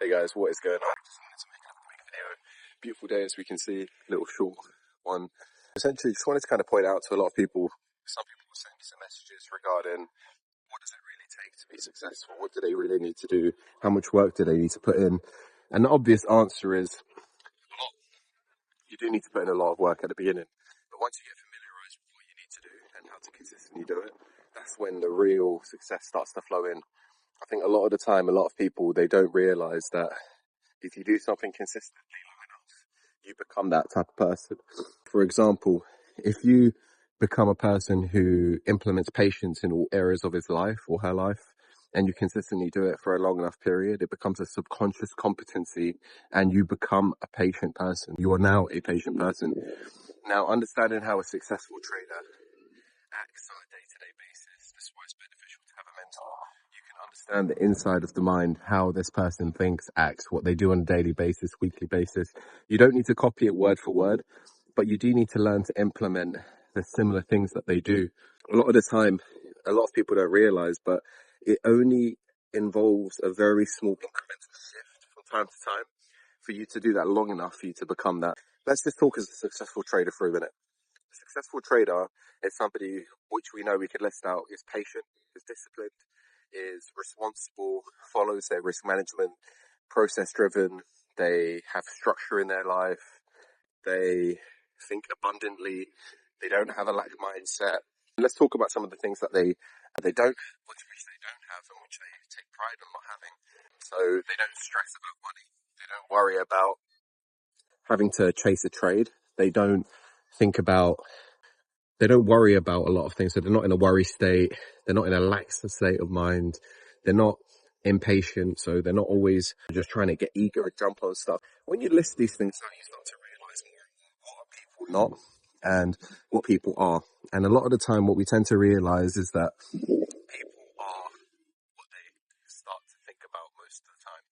Hey guys, what is going on? Just wanted to make a quick video. Beautiful day, as we can see, little short one. Essentially, just wanted to kind of point out to a lot of people, some people were sending me some messages regarding what does it really take to be successful? What do they really need to do? How much work do they need to put in? And the obvious answer is a lot. You do need to put in a lot of work at the beginning. But once you get familiarized with what you need to do and how to consistently do it, that's when the real success starts to flow in. I think a lot of the time, a lot of people, they don't realize that if you do something consistently long enough, you become that type of person. For example, if you become a person who implements patience in all areas of his life or her life, and you consistently do it for a long enough period, it becomes a subconscious competency and you become a patient person. You are now a patient person. Now, understanding how a successful trader acts on a day-to-day basis, this is why it's beneficial to have a mentor. You can understand the inside of the mind, how this person thinks, acts, what they do on a daily basis, weekly basis. You don't need to copy it word for word, but you do need to learn to implement the similar things that they do. A lot of the time, a lot of people don't realize, but it only involves a very small incremental shift from time to time for you to do that long enough for you to become that. Let's just talk as a successful trader for a minute. A successful trader is somebody which we know we could list out is patient, is disciplined, is responsible, follows their risk management, process driven, they have structure in their life, they think abundantly, they don't have a lack mindset. Let's talk about some of the things that they don't, which they don't have and which they take pride in not having. So they don't stress about money. They don't worry about having to chase a trade. They don't worry about a lot of things. So they're not in a worry state. They're not in a lax state of mind. They're not impatient. So they're not always just trying to get eager and jump on stuff. When you list these things out, you start to realize more what are people not and what people are. And a lot of the time, what we tend to realize is that people are what they start to think about most of the time.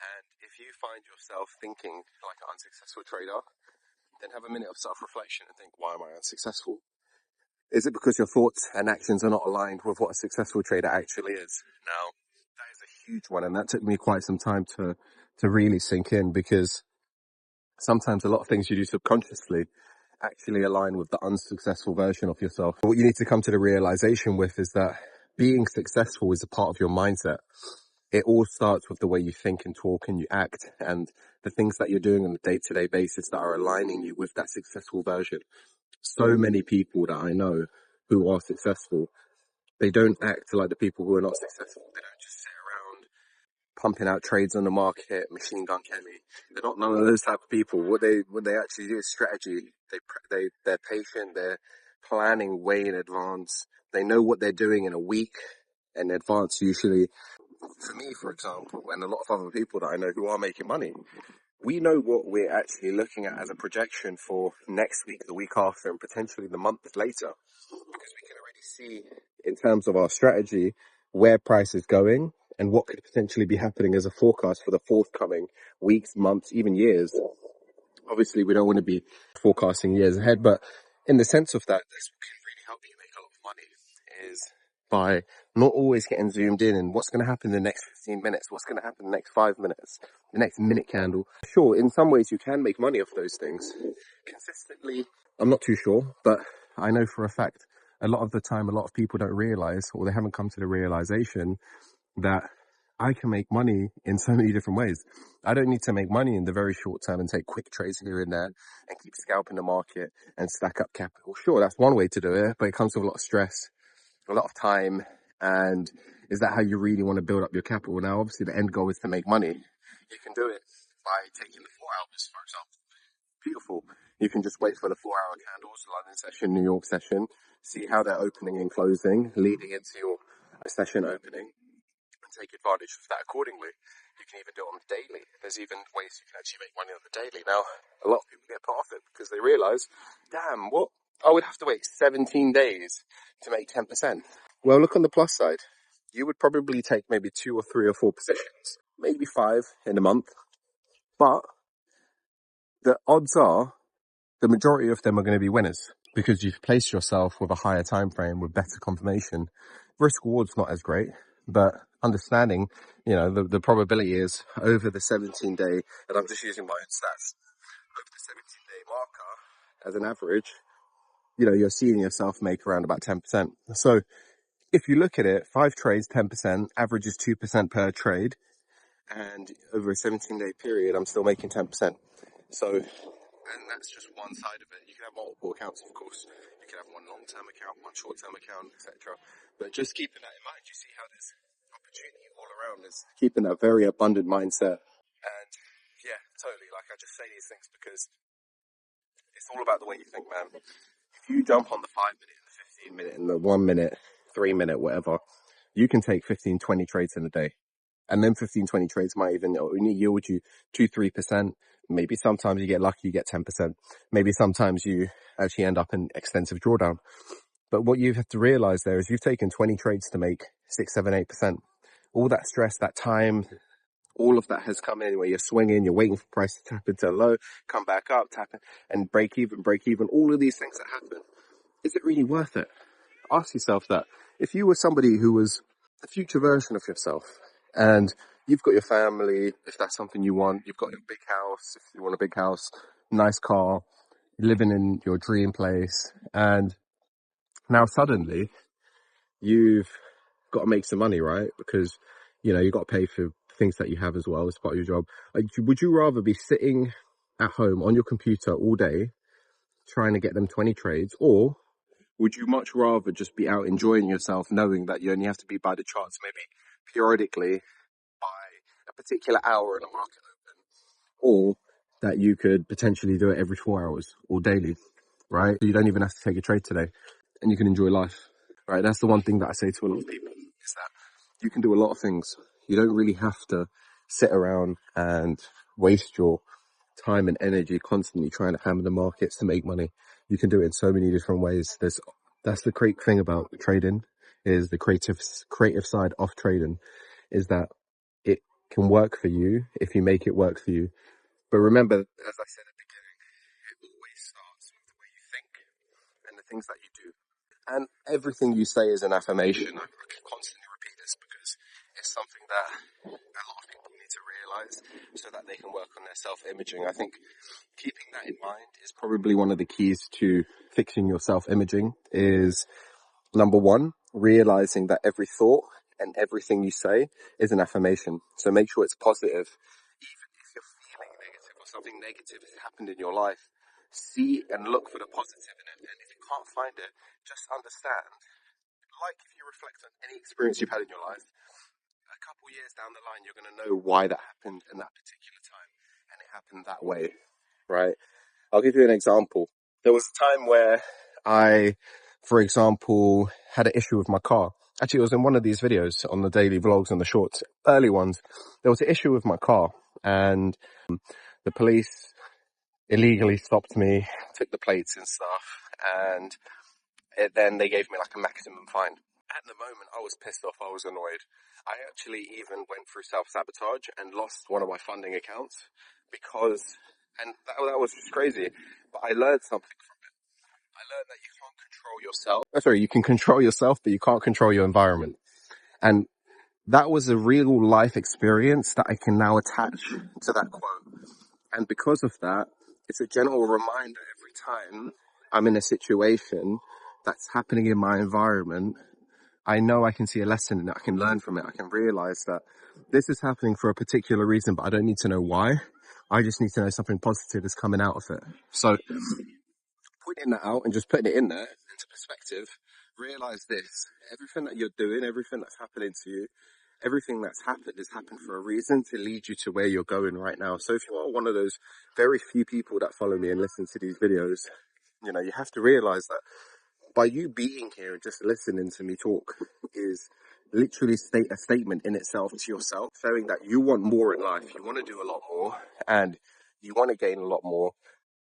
And if you find yourself thinking like an unsuccessful trader, then have a minute of self-reflection and think, why am I unsuccessful? Is it because your thoughts and actions are not aligned with what a successful trader actually is? Now, that is a huge one, and that took me quite some time to really sink in, because sometimes a lot of things you do subconsciously actually align with the unsuccessful version of yourself. What you need to come to the realization with is that being successful is a part of your mindset. It all starts with the way you think and talk and you act, and the things that you're doing on a day-to-day basis that are aligning you with that successful version. So many people that I know who are successful, they don't act like the people who are not successful. They don't just sit around pumping out trades on the market, machine gun Kelly. They're not none of those type of people. What they actually do is strategy. They're patient. They're planning way in advance. They know what they're doing in a week in advance usually. For me, for example, and a lot of other people that I know who are making money, we know what we're actually looking at as a projection for next week, the week after, and potentially the month later, because we can already see in terms of our strategy where price is going and what could potentially be happening as a forecast for the forthcoming weeks, months, even years. Obviously, we don't want to be forecasting years ahead, but in the sense of that, this can really help you make a lot of money, is by not always getting zoomed in and what's going to happen in the next 15 minutes, what's going to happen in the next 5 minutes, the next minute candle. Sure, in some ways you can make money off those things. Consistently, I'm not too sure, but I know for a fact a lot of the time, a lot of people don't realize, or they haven't come to the realization that I can make money in so many different ways. I don't need to make money in the very short term and take quick trades here and there and keep scalping the market and stack up capital. Sure, that's one way to do it, but it comes with a lot of stress, a lot of time. And is that how you really want to build up your capital? Now, obviously, the end goal is to make money. You can do it by taking the 4 hours, for example. Beautiful. You can just wait for the 4-hour candles, London session, New York session, see how they're opening and closing, leading into your session opening, and take advantage of that accordingly. You can even do it on the daily. There's even ways you can actually make money on the daily. Now, a lot of people get put off it because they realize, damn, what? I would have to wait 17 days to make 10%. Well, look on the plus side. You would probably take maybe 2 or 3 or 4 positions, maybe 5 in a month. But the odds are the majority of them are going to be winners because you've placed yourself with a higher time frame with better confirmation. Risk reward's not as great, but understanding you know, the probability is over the 17-day, and I'm just using my own stats, over the 17-day marker as an average, you know, you're seeing yourself make around about 10%. So if you look at it, 5 trades, 10%, average is 2% per trade. And over a 17-day period, I'm still making 10%. So, and that's just one side of it. You can have multiple accounts, of course. You can have one long-term account, one short-term account, etc. But just keeping that in mind, you see how there's opportunity all around us. Keeping that very abundant mindset. And yeah, totally. Like, I just say these things because it's all about the way you think, man. If you jump on the 5-minute, the 15-minute, and the 1-minute, 3-minute, whatever, you can take 15, 20 trades in a day. And then 15, 20 trades might even only yield you 2-3%. Maybe sometimes you get lucky, you get 10%. Maybe sometimes you actually end up in extensive drawdown. But what you have to realize there is you've taken 20 trades to make 6, 7, 8%. All that stress, that time, all of that has come in where you're swinging, you're waiting for price to tap into a low, come back up, tap it, and break even. All of these things that happen. Is it really worth it? Ask yourself that. If you were somebody who was a future version of yourself, and you've got your family, if that's something you want, you've got your big house, if you want a big house, nice car, living in your dream place, and now suddenly you've got to make some money, right? Because, you know, you've got to pay for things that you have as well as part of your job. Would you rather be sitting at home on your computer all day trying to get them 20 trades, or would you much rather just be out enjoying yourself, knowing that you only have to be by the charts maybe periodically by a particular hour in a market open, or that you could potentially do it every 4 hours or daily, right? So you don't even have to take a trade today and you can enjoy life, right? That's the one thing that I say to a lot of people, is that you can do a lot of things. You don't really have to sit around and waste your time and energy constantly trying to hammer the markets to make money. You can do it in so many different ways. That's the great thing about trading, is the creative side of trading, is that it can work for you if you make it work for you. But remember, as I said at the beginning, it always starts with the way you think and the things that you do. And everything you say is an affirmation. I can constantly repeat this because it's something that a lot of people need to realize so that they can work on their self-imaging. I think keeping that in mind is probably one of the keys to fixing your self-imaging. Is number one, realizing that every thought and everything you say is an affirmation. So make sure it's positive. Even if you're feeling negative or something negative has happened in your life, see and look for the positive in it. And if you can't find it, just understand. Like if you reflect on any experience you've had in your life, a couple years down the line, you're going to know why that happened in that particular time. And it happened that way, right? I'll give you an example. There was a time where I, for example, had an issue with my car. Actually, it was in one of these videos on the daily vlogs and the shorts, early ones. There was an issue with my car, and the police illegally stopped me, took the plates and stuff, and then they gave me like a maximum fine. At the moment, I was pissed off, I was annoyed. I actually even went through self-sabotage and lost one of my funding accounts because, and that was just crazy, but I learned something from it. I learned that you can't control yourself. Sorry, you can control yourself, but you can't control your environment. And that was a real life experience that I can now attach to that quote. And because of that, it's a gentle reminder every time I'm in a situation that's happening in my environment. I know I can see a lesson in it. I can learn from it. I can realize that this is happening for a particular reason, but I don't need to know why. I just need to know something positive is coming out of it. So pointing that out and just putting it in there into perspective, realize this: everything that you're doing, everything that's happening to you, everything that's happened has happened for a reason to lead you to where you're going right now. So if you are one of those very few people that follow me and listen to these videos, you know, you have to realize that by you being here and just listening to me talk is literally a statement in itself to yourself, showing that you want more in life, you want to do a lot more, and you want to gain a lot more,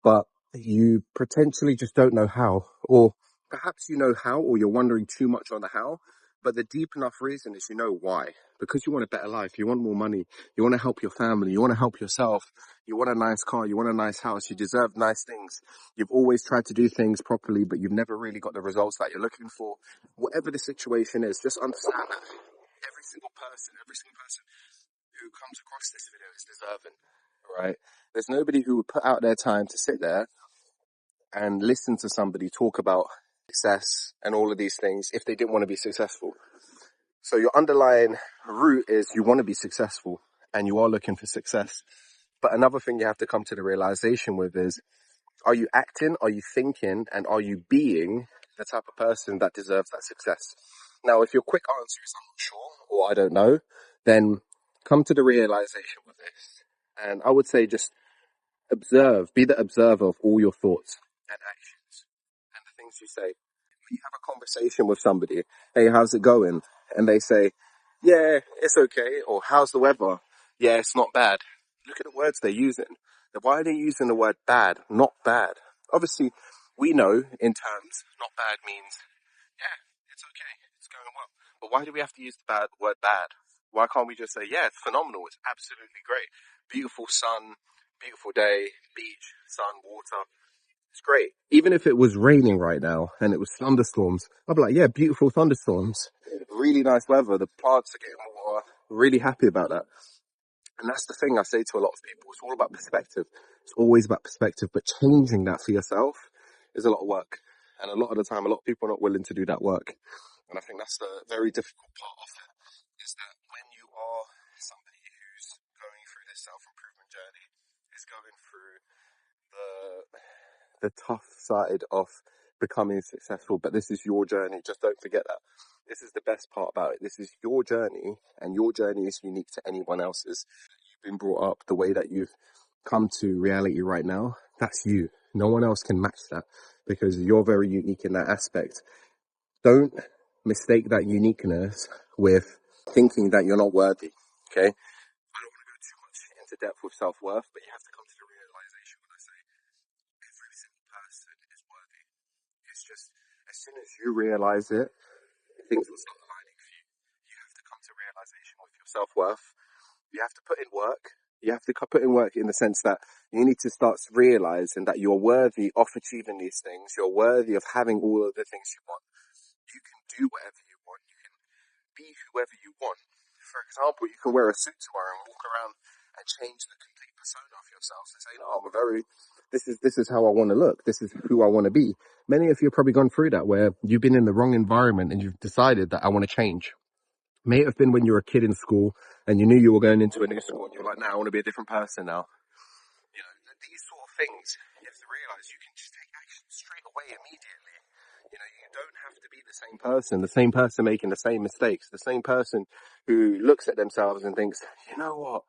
but you potentially just don't know how. Or perhaps you know how, or you're wondering too much on the how, but the deep enough reason is you know why. Because you want a better life, you want more money, you want to help your family, you want to help yourself, you want a nice car, you want a nice house, you deserve nice things. You've always tried to do things properly, but you've never really got the results that you're looking for. Whatever the situation is, just understand that every single person who comes across this video is deserving, right? There's nobody who would put out their time to sit there and listen to somebody talk about success and all of these things if they didn't want to be successful. So your underlying root is you want to be successful and you are looking for success. But another thing you have to come to the realization with is, are you acting, are you thinking, and are you being the type of person that deserves that success? Now, if your quick answer is I'm not sure or I don't know, then come to the realization with this. And I would say just observe, be the observer of all your thoughts and actions and the things you say. You have a conversation with somebody, hey, how's it going? And they say, yeah, it's okay. Or how's the weather? Yeah, it's not bad. Look at the words they're using. Why are they using the word bad, not bad? Obviously, we know in terms, not bad means, yeah, it's okay, it's going well. But why do we have to use the word bad? Why can't we just say, yeah, it's phenomenal, it's absolutely great. Beautiful sun, beautiful day, beach, sun, water. It's great. Even if it was raining right now and it was thunderstorms, I'd be like, yeah, beautiful thunderstorms, really nice weather, the plants are getting water, really happy about that. And that's the thing I say to a lot of people, it's all about perspective. It's always about perspective, but changing that for yourself is a lot of work. And a lot of the time, a lot of people are not willing to do that work. And I think that's the very difficult part of it, is that when you are somebody who's going through this self-improvement journey, is going through the tough side of becoming successful, but this is your journey. Just don't forget that. This is the best part about it. This is your journey, and your journey is unique to anyone else's. You've been brought up the way that you've come to reality right now. That's you. No one else can match that because you're very unique in that aspect. Don't mistake that uniqueness with thinking that you're not worthy. Okay? I don't want to go too much into depth with self-worth, but you have to come to the realization when I say every single person is worthy. It's just, as soon as you realize it, things will start aligning for you. You have to come to realization with your self-worth. You have to put in work. You have to put in work in the sense that you need to start realizing that you're worthy of achieving these things. You're worthy of having all of the things you want. You can do whatever you want. You can be whoever you want. For example, you can wear a suit tomorrow and walk around and change the complete persona of yourself and say, no, this is how I want to look. This is who I want to be. Many of you have probably gone through that where you've been in the wrong environment and you've decided that I want to change. May it have been when you were a kid in school and you knew you were going into a new school and you're like, I want to be a different person now. You know, these sort of things, you have to realize you can just take action straight away, immediately. You know, you don't have to be the same person making the same mistakes, the same person who looks at themselves and thinks, you know what,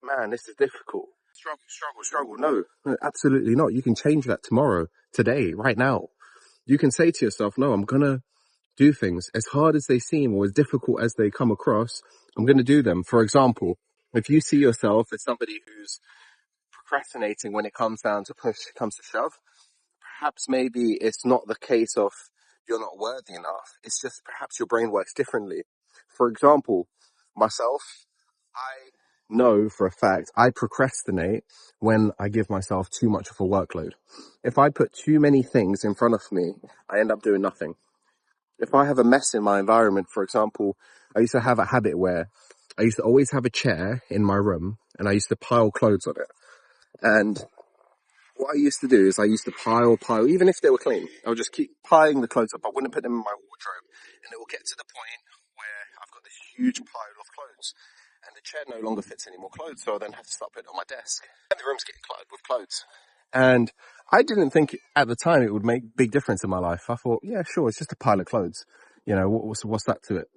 man, this is difficult. Struggle. No, absolutely not. You can change that tomorrow, today, right now. You can say to yourself, no, I'm going to do things as hard as they seem or as difficult as they come across. I'm going to do them. For example, if you see yourself as somebody who's procrastinating when it comes down to push, comes to shove, perhaps maybe it's not the case of you're not worthy enough. It's just perhaps your brain works differently. For example, myself, I know for a fact I procrastinate when I give myself too much of a workload. If I put too many things in front of me, I end up doing nothing. If I have a mess in my environment, for example, I used to have a habit where I used to always have a chair in my room and I used to pile clothes on it. And what I used to do is I used to pile, even if they were clean, I would just keep piling the clothes up. I wouldn't put them in my wardrobe. And it will get to the point where I've got this huge pile of clothes and the chair no longer fits any more clothes. So I then have to start putting it on my desk. And the room's getting cluttered with clothes. And I didn't think at the time it would make big difference in my life. I thought, yeah, sure, it's just a pile of clothes. You know, what's that to it?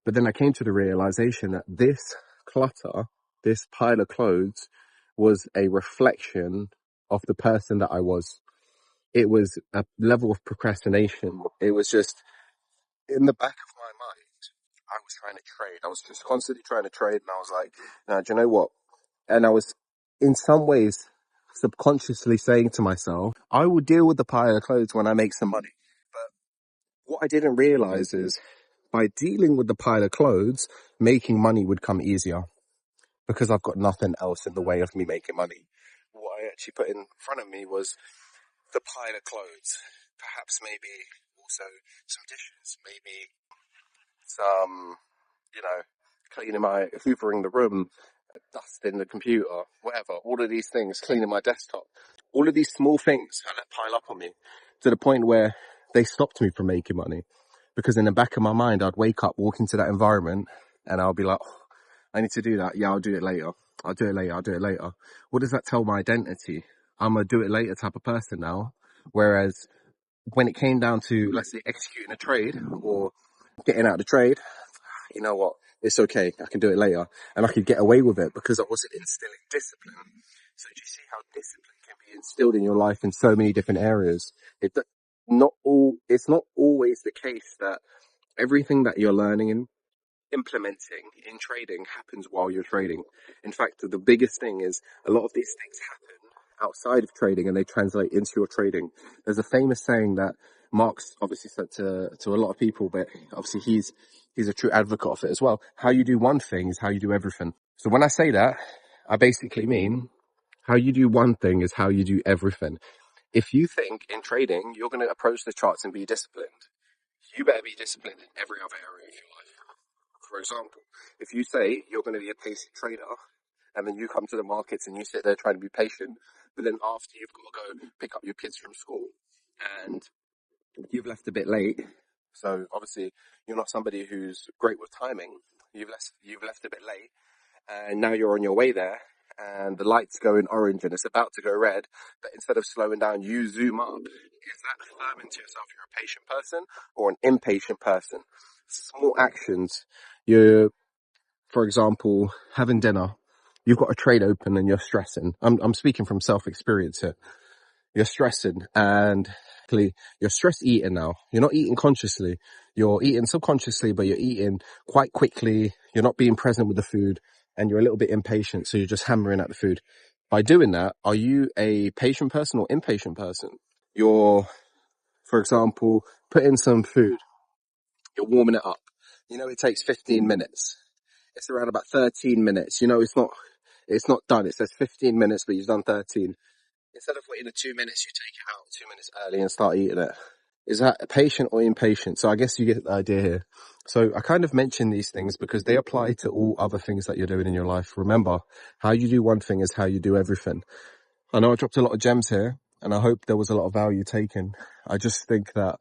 But then I came to the realization that this clutter, this pile of clothes, was a reflection of the person that I was. It was a level of procrastination. It was just in the back of my mind. I was trying to trade. I was just constantly trying to trade. And I was like, now, do you know what? And I was in some ways subconsciously saying to myself, I will deal with the pile of clothes when I make some money. But what I didn't realize is by dealing with the pile of clothes, making money would come easier because I've got nothing else in the way of me making money. What I actually put in front of me was the pile of clothes, perhaps maybe also some dishes, maybe some, hoovering the room, dusting the computer, whatever, all of these things, cleaning my desktop, all of these small things pile up on me to the point where they stopped me from making money. Because in the back of my mind, I'd wake up, walk into that environment, and I'll be like, oh, I need to do that. Yeah, I'll do it later. I'll do it later. I'll do it later. What does that tell my identity? I'm a do it later type of person now. Whereas when it came down to, let's say, executing a trade or getting out of the trade, you know what? It's okay. I can do it later. And I could get away with it because I wasn't instilling discipline. So do you see how discipline can be instilled in your life in so many different areas? It's not always the case that everything that you're learning and implementing in trading happens while you're trading. In fact, the biggest thing is a lot of these things happen outside of trading and they translate into your trading. There's a famous saying that Mark's obviously said to a lot of people, but obviously he's a true advocate of it as well. How you do one thing is how you do everything. So when I say that, I basically mean how you do one thing is how you do everything. If you think in trading you're going to approach the charts and be disciplined, you better be disciplined in every other area of your life. For example, if you say you're going to be a patient trader and then you come to the markets and you sit there trying to be patient, but then after you've got to go pick up your kids from school and you've left a bit late, so obviously you're not somebody who's great with timing, you've left a bit late and now you're on your way there and the light's going orange and it's about to go red, but instead of slowing down, you zoom up. Is that affirming to yourself you're a patient person or an impatient person? Small actions. You're, for example, having dinner, you've got a trade open and you're stressing. I'm speaking from self-experience here. You're stressing and you're stress eating now. You're not eating consciously. You're eating subconsciously, but you're eating quite quickly. You're not being present with the food and you're a little bit impatient. So you're just hammering at the food. By doing that, are you a patient person or impatient person? You're, for example, putting some food. You're warming it up. You know, it takes 15 minutes. It's around about 13 minutes. You know, it's not done. It says 15 minutes, but you've done 13. Instead of waiting the 2 minutes, you take it out 2 minutes early and start eating it. Is that patient or impatient? So I guess you get the idea here. So I kind of mention these things because they apply to all other things that you're doing in your life. Remember, how you do one thing is how you do everything. I know I dropped a lot of gems here and I hope there was a lot of value taken. I just think that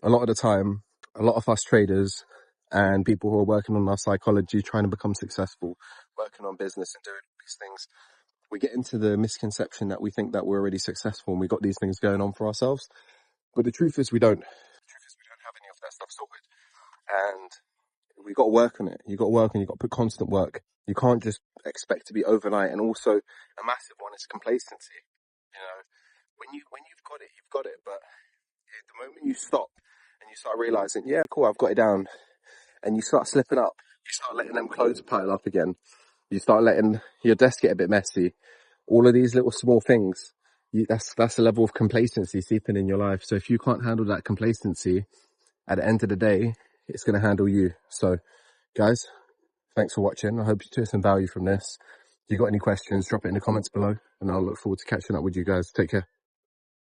a lot of the time, a lot of us traders and people who are working on our psychology, trying to become successful, working on business and doing these things, we get into the misconception that we think that we're already successful and we got these things going on for ourselves. But the truth is we don't. The truth is we don't have any of that stuff sorted. And we got to work on it. You got to work and you got to put constant work. You can't just expect to be overnight. And also a massive one is complacency. You know, when you've got it, you've got it. But the moment you stop and you start realizing, yeah, cool, I've got it down, and you start slipping up, you start letting them clothes pile up again. You start letting your desk get a bit messy. All of these little small things, that's a level of complacency seeping in your life. So if you can't handle that complacency, at the end of the day, it's going to handle you. So guys, thanks for watching. I hope you took some value from this. If you got any questions, drop it in the comments below and I'll look forward to catching up with you guys. Take care.